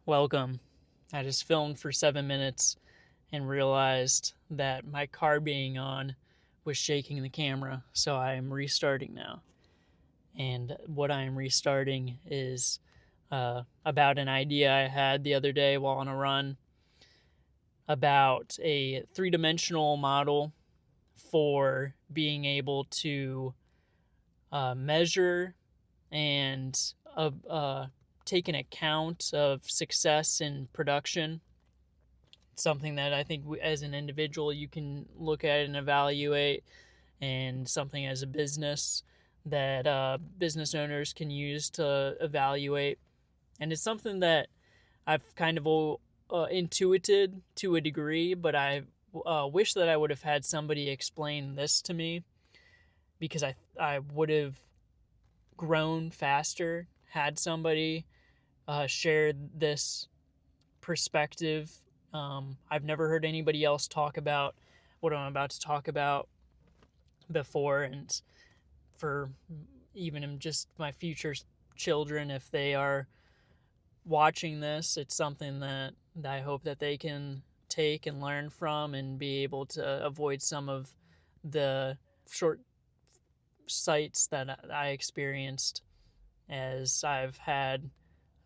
Welcome. I just filmed for 7 minutes and realized that my car being on was shaking the camera, so I am restarting now. And what I am restarting is about an idea I had the other day while on a run about a three-dimensional model for being able to measure and take an account of success in production. Something that I think as an individual you can look at and evaluate, and something as a business that business owners can use to evaluate. And it's something that I've kind of intuited to a degree, but I wish that I would have had somebody explain this to me, because I would have grown faster had somebody shared this perspective. I've never heard anybody else talk about what I'm about to talk about before, and for even just my future children, if they are watching this, it's something that I hope that they can take and learn from and be able to avoid some of the short sights that I experienced, as I've had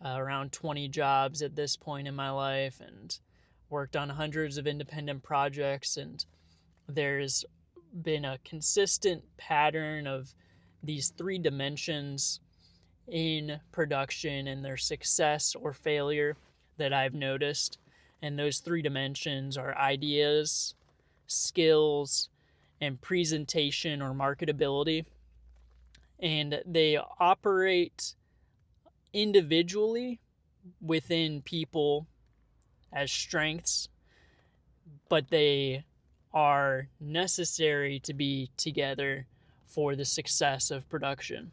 around 20 jobs at this point in my life and worked on hundreds of independent projects. And there's been a consistent pattern of these three dimensions in production and their success or failure that I've noticed. And those three dimensions are ideas, skills, and presentation or marketability. And they operate individually within people as strengths, but they are necessary to be together for the success of production.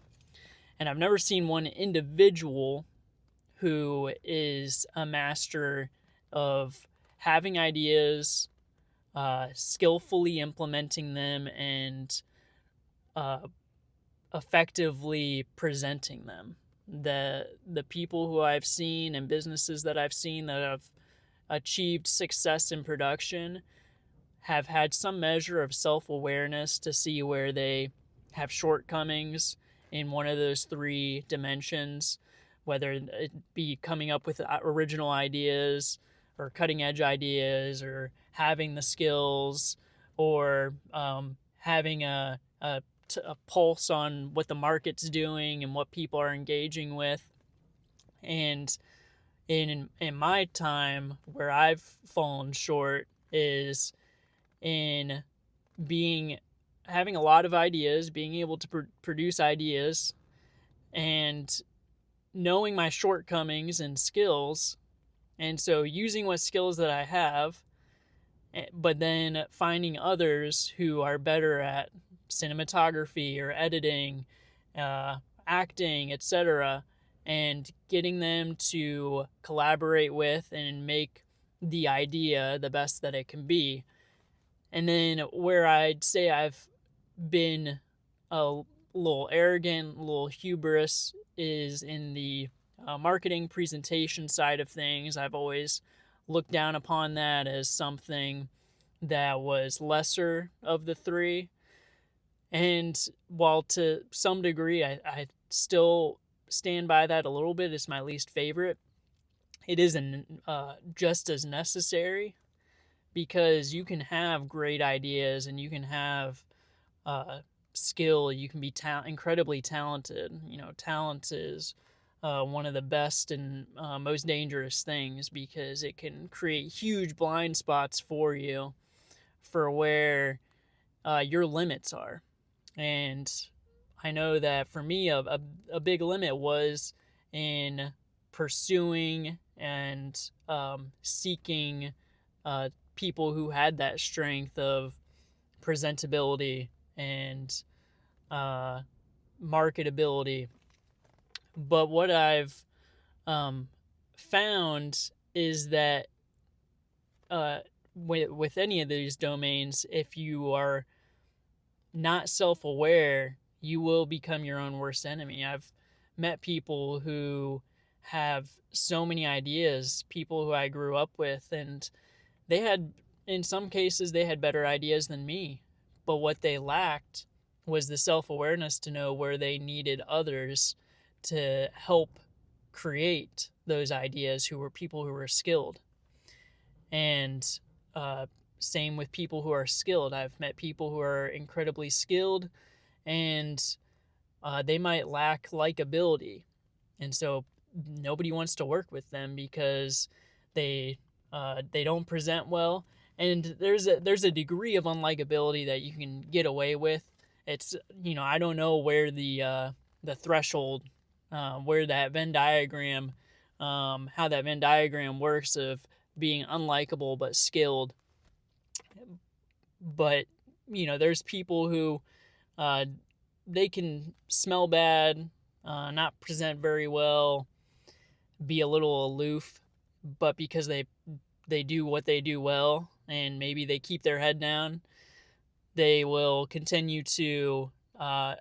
And I've never seen one individual who is a master of having ideas, skillfully implementing them, and effectively presenting them. The people who I've seen and businesses that I've seen that have achieved success in production have had some measure of self-awareness to see where they have shortcomings in one of those three dimensions, whether it be coming up with original ideas or cutting edge ideas, or having the skills, or having a pulse on what the market's doing and what people are engaging with. And in my time, where I've fallen short is in having a lot of ideas, being able to produce ideas, and knowing my shortcomings and skills, and so using what skills that I have, but then finding others who are better at cinematography or editing, acting, etc., and getting them to collaborate with and make the idea the best that it can be. And then where I'd say I've been a little arrogant, a little hubris, is in the marketing presentation side of things. I've always looked down upon that as something that was lesser of the three. And while to some degree I still stand by that a little bit, it's my least favorite, it isn't just as necessary, because you can have great ideas and you can have skill, you can be incredibly talented. Talent is one of the best and most dangerous things, because it can create huge blind spots for you for where your limits are. And I know that for me, a big limit was in pursuing and seeking people who had that strength of presentability and marketability. But what I've found is that with any of these domains, if you are not self-aware, you will become your own worst enemy. I've met people who have so many ideas, people who I grew up with, and they had, in some cases, they had better ideas than me. But what they lacked was the self awareness to know where they needed others to help create those ideas who were people who were skilled. And uh, same with people who are skilled. I've met people who are incredibly skilled, and they might lack likability. And so nobody wants to work with them because they don't present well. And there's a degree of unlikability that you can get away with. It's, I don't know where the threshold, where that Venn diagram, how that Venn diagram works of being unlikable but skilled. But there's people who they can smell bad, not present very well, be a little aloof, but because they do what they do well, and maybe they keep their head down, they will continue to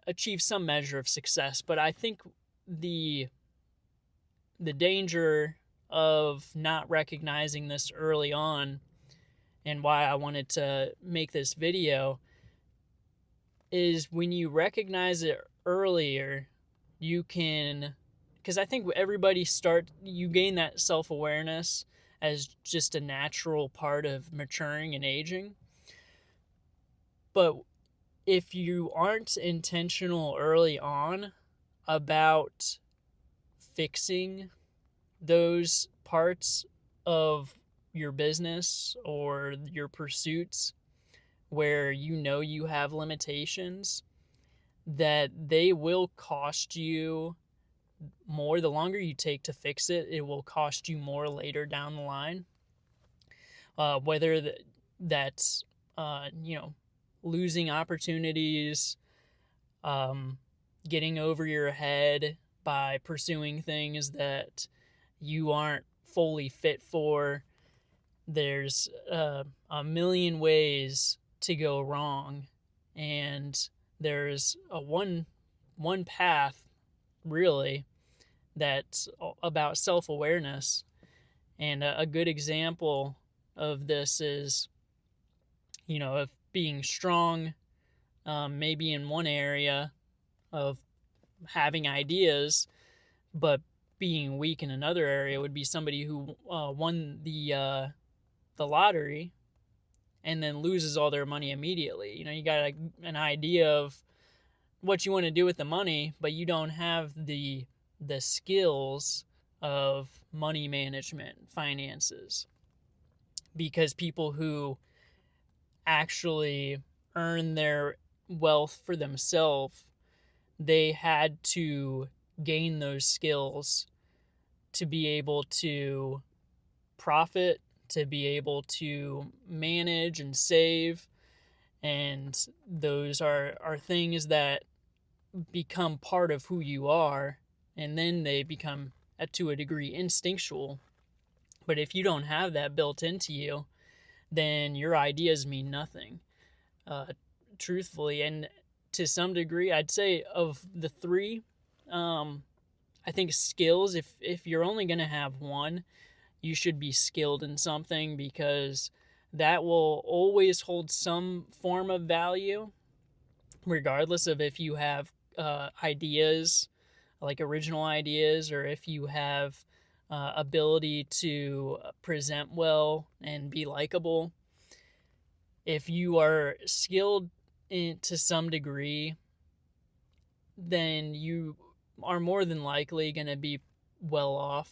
achieve some measure of success. But I think the danger of not recognizing this early on, and why I wanted to make this video, is when you recognize it earlier, you can, because I think you gain that self-awareness as just a natural part of maturing and aging. But if you aren't intentional early on about fixing those parts of your business or your pursuits where you have limitations, that they will cost you more. The longer you take to fix it, it will cost you more later down the line. Whether that's losing opportunities, getting over your head by pursuing things that you aren't fully fit for. There's a million ways to go wrong, and there's one path, really, that's about self-awareness. And a good example of this is, of being strong, maybe in one area of having ideas, but being weak in another area would be somebody who won the lottery and then loses all their money immediately. You got an idea of what you want to do with the money, but you don't have the skills of money management, finances. Because people who actually earn their wealth for themselves, they had to gain those skills to be able to profit, to be able to manage and save. And those are things that become part of who you are, and then they become, to a degree, instinctual. But if you don't have that built into you, then your ideas mean nothing, truthfully. And to some degree, I'd say of the three, I think skills, if you're only going to have one, you should be skilled in something, because that will always hold some form of value, regardless of if you have ideas, like original ideas, or if you have ability to present well and be likable. If you are skilled to some degree, then you are more than likely going to be well off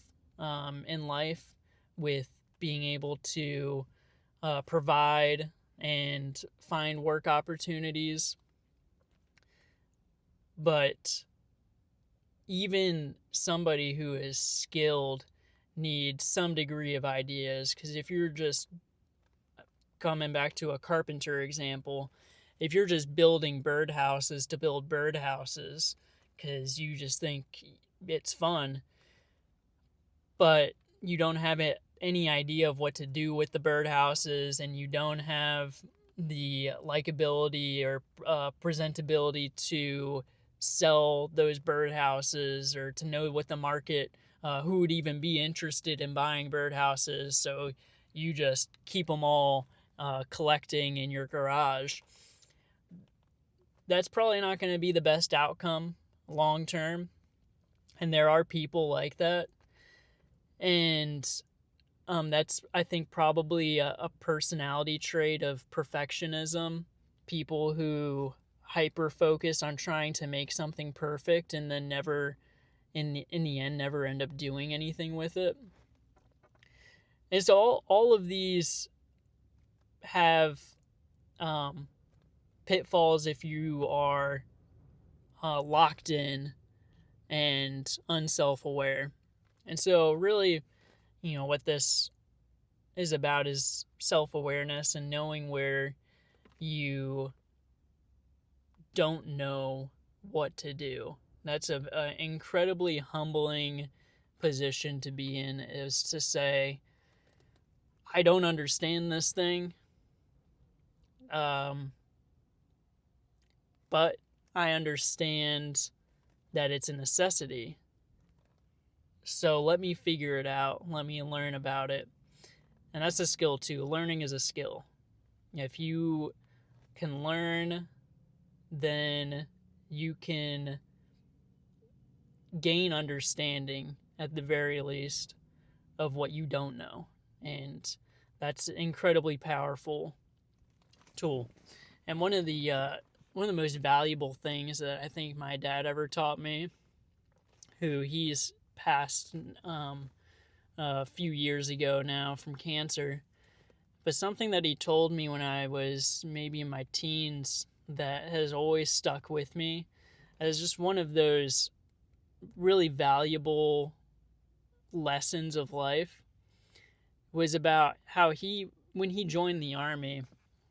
in life, with being able to provide and find work opportunities. But even somebody who is skilled needs some degree of ideas, because if you're just, coming back to a carpenter example, if you're just building birdhouses to build birdhouses because you just think it's fun, but you don't have any idea of what to do with the birdhouses, and you don't have the likability or presentability to sell those birdhouses or to know what the market, who would even be interested in buying birdhouses. So you just keep them all collecting in your garage. That's probably not going to be the best outcome long term. And there are people like that. And that's, I think, probably a personality trait of perfectionism. People who hyper focus on trying to make something perfect and then never, in the end, never end up doing anything with it. And so all of these have pitfalls if you are locked in and unself-aware. And so really, what this is about is self-awareness and knowing where you don't know what to do. That's an incredibly humbling position to be in, is to say, I don't understand this thing, but I understand that it's a necessity. So let me figure it out. Let me learn about it. And that's a skill too. Learning is a skill. If you can learn, then you can gain understanding, at the very least, of what you don't know. And that's an incredibly powerful tool. And one of the most valuable things that I think my dad ever taught me, who he's passed a few years ago now from cancer, but something that he told me when I was maybe in my teens that has always stuck with me as just one of those really valuable lessons of life, was about how when he joined the Army,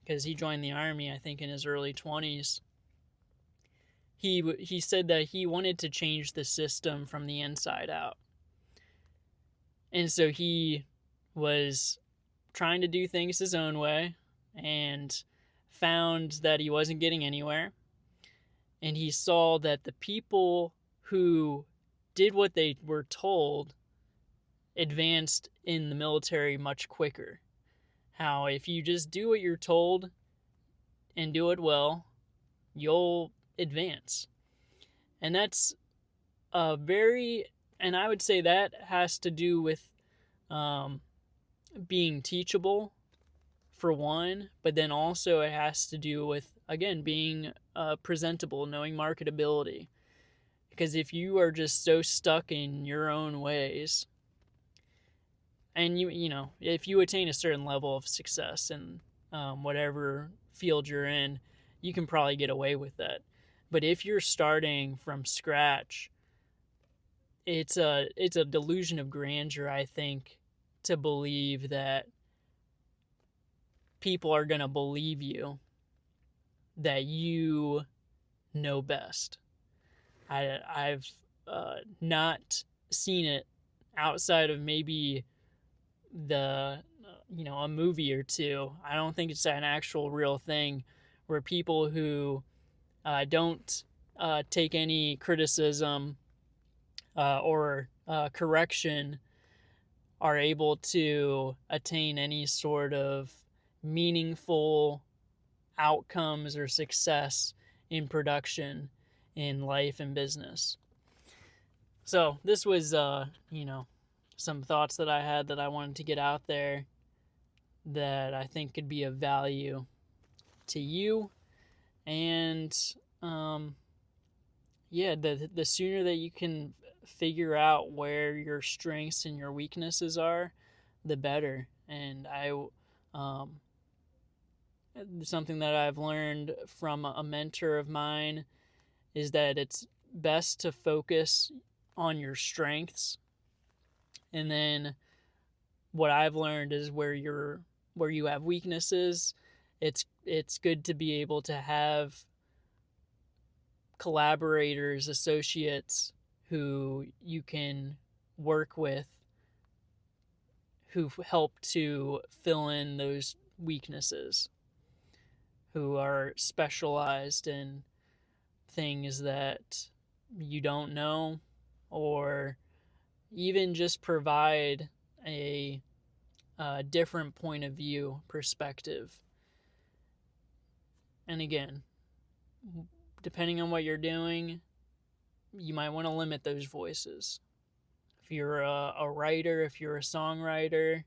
because he joined the Army, I think, in his early 20s, he said that he wanted to change the system from the inside out. And so he was trying to do things his own way and found that he wasn't getting anywhere. And he saw that the people who did what they were told advanced in the military much quicker. How if you just do what you're told and do it well, you'll advance. And that's and I would say that has to do with being teachable, for one, but then also it has to do with, again, being presentable, knowing marketability. Because if you are just so stuck in your own ways, and if you attain a certain level of success in whatever field you're in, you can probably get away with that. But if you're starting from scratch, it's a delusion of grandeur, I think, to believe that people are going to believe you, that you know best. I've not seen it outside of maybe a movie or two. I don't think it's an actual real thing where people who don't take any criticism or correction are able to attain any sort of meaningful outcomes or success in production, in life and business. So this was, some thoughts that I had that I wanted to get out there that I think could be of value to you. And, the sooner that you can figure out where your strengths and your weaknesses are, the better. And something that I've learned from a mentor of mine is that it's best to focus on your strengths. And then what I've learned is where you have weaknesses, it's good to be able to have collaborators, associates who you can work with, who help to fill in those weaknesses, who are specialized in things that you don't know, or even just provide a different point of view perspective. And again, depending on what you're doing, you might want to limit those voices. If you're a writer, if you're a songwriter,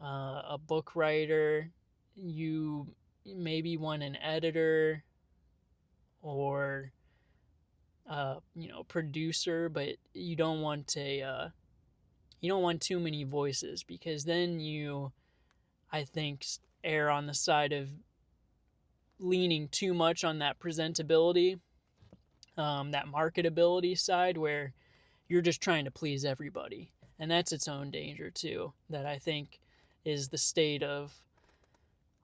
a book writer, you maybe want an editor or producer, but you don't want too many voices, because then you, I think, err on the side of leaning too much on that presentability, that marketability side, where you're just trying to please everybody. And that's its own danger too, that I think is the state of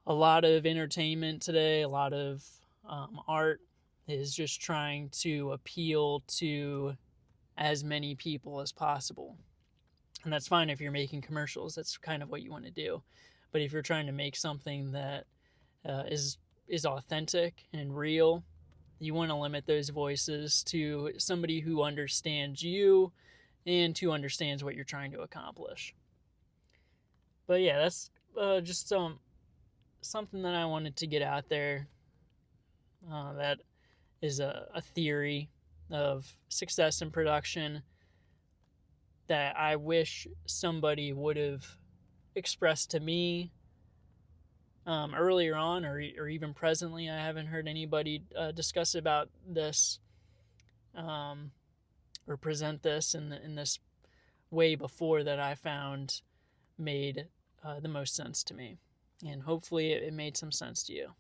a lot of entertainment today, a lot of art, is just trying to appeal to as many people as possible. And that's fine if you're making commercials. That's kind of what you want to do. But if you're trying to make something that is authentic and real, you want to limit those voices to somebody who understands you and who understands what you're trying to accomplish. But yeah, that's just something that I wanted to get out there. That is a theory of success in production that I wish somebody would have expressed to me earlier on, or even presently. I haven't heard anybody discuss about this or present this in this way before that I found made the most sense to me. And hopefully it made some sense to you.